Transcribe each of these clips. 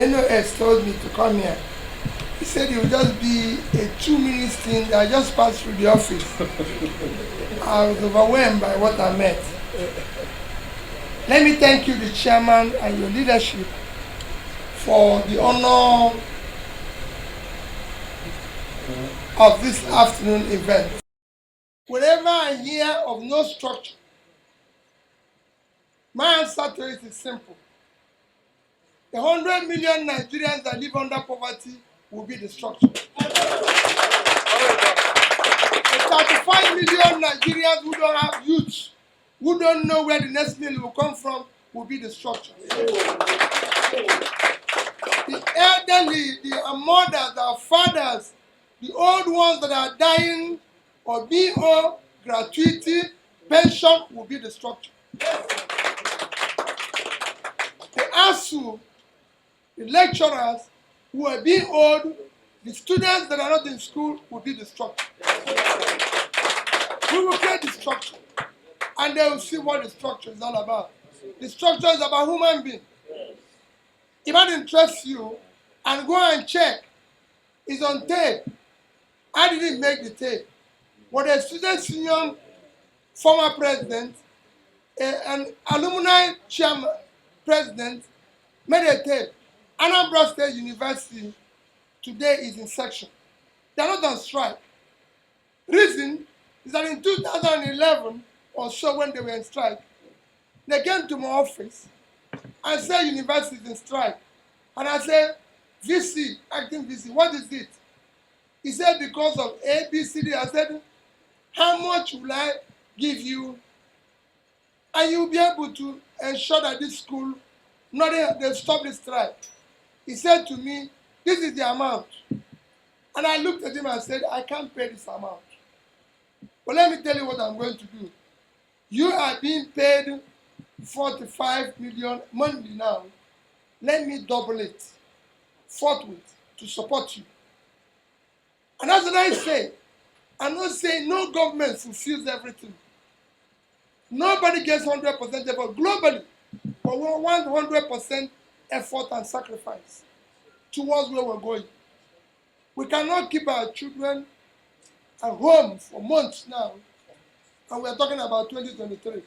NOS told me to come here. He said it will just be a 2 minute thing that I just passed through the office. I was overwhelmed by what I met. Let me thank you, the chairman, and your leadership for the honor of this afternoon event. Whenever I hear of no structure, my answer to it is simple. 100 million Nigerians that live under poverty will be the structure. 35 million Nigerians who don't have youth, who don't know where the next meal will come from, will be the structure. The elderly, the mothers, our fathers, the old ones that are dying or being owed gratuity, pension will be the structure. The ASU, the lecturers who are being owed, the students that are not in school will be the structure. We will create the structure, and they will see what the structure is all about. The structure is about human beings. If that interests you, and go and check, it's on tape. I didn't make the tape. But the Students' Union former president, an alumni chairman president, made a tape. Anambra State University today is in section. They are not on strike. Reason is that in 2011 or so, when they were in strike, they came to my office and said university is in strike. And I said, VC, acting VC, what is it? He said, because of A, B, C, D. I said, how much will I give you? And you'll be able to ensure that this school, they stop the strike. He said to me, this is the amount. And I looked at him and said, I can't pay this amount. But let me tell you what I'm going to do. You are being paid 45 million monthly now. Let me double it forthwith to support you. And that's what I say. I'm not saying no government fulfills everything. Nobody gets 100% effort globally, but we want 100% effort and sacrifice towards where we're going. We cannot keep our children at home for months now, and we're talking about 2023.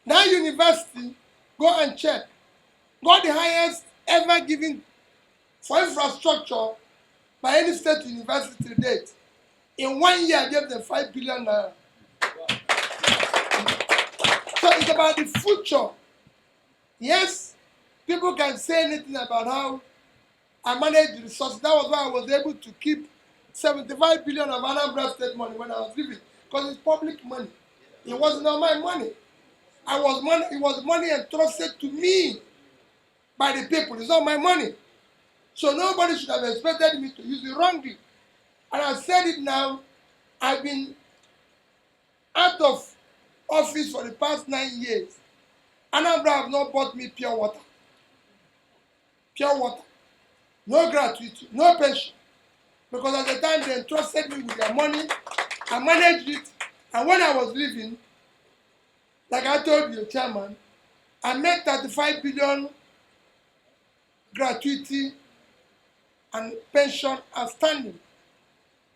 That university, go and check, got the highest ever given for infrastructure by any state university to date. In 1 year, I gave them 5 billion naira. So it's about the future. Yes, people can say anything about how I manage the resources. That was why I was able to keep 75 billion of Anambra State money when I was leaving, because it's public money. It wasn't all my money. It was money entrusted to me by the people. It's not my money. So nobody should have expected me to use it wrongly. And I said it now, I've been out of office for the past 9 years. Anambra have not bought me pure water. Pure water. No gratuity, no pension. Because at the time they entrusted me with their money, I managed it. And when I was leaving, like I told you, Chairman, I made 35 billion gratuity and pension outstanding.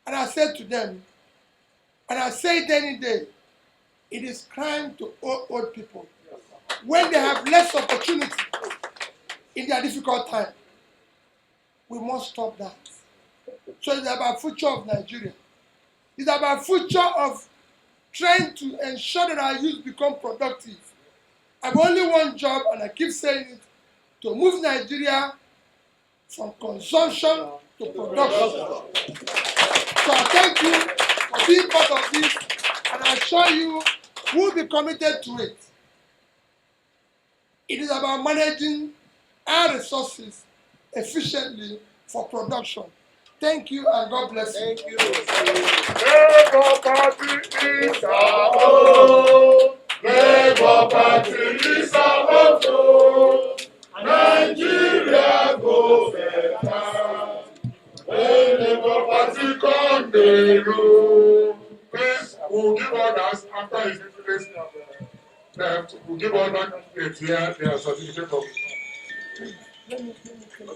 And I said to them, and I say it any day, it is crime to owe old people when they have less opportunity in their difficult time. We must stop that. So it's about future of Nigeria. It's about future of trying to ensure that our youth become productive. I have only one job, and I keep saying it, to move Nigeria from consumption to production. So I thank you for being part of this, and I assure you we'll be committed to it. It is about managing our resources efficiently for production. Thank you, and God bless you. Thank you. Labour Party is our own. Labour Party is our own. Nigeria go better. When Labour Party come the rule, please, we'll give orders after his place left. We'll give orders here, their certificate of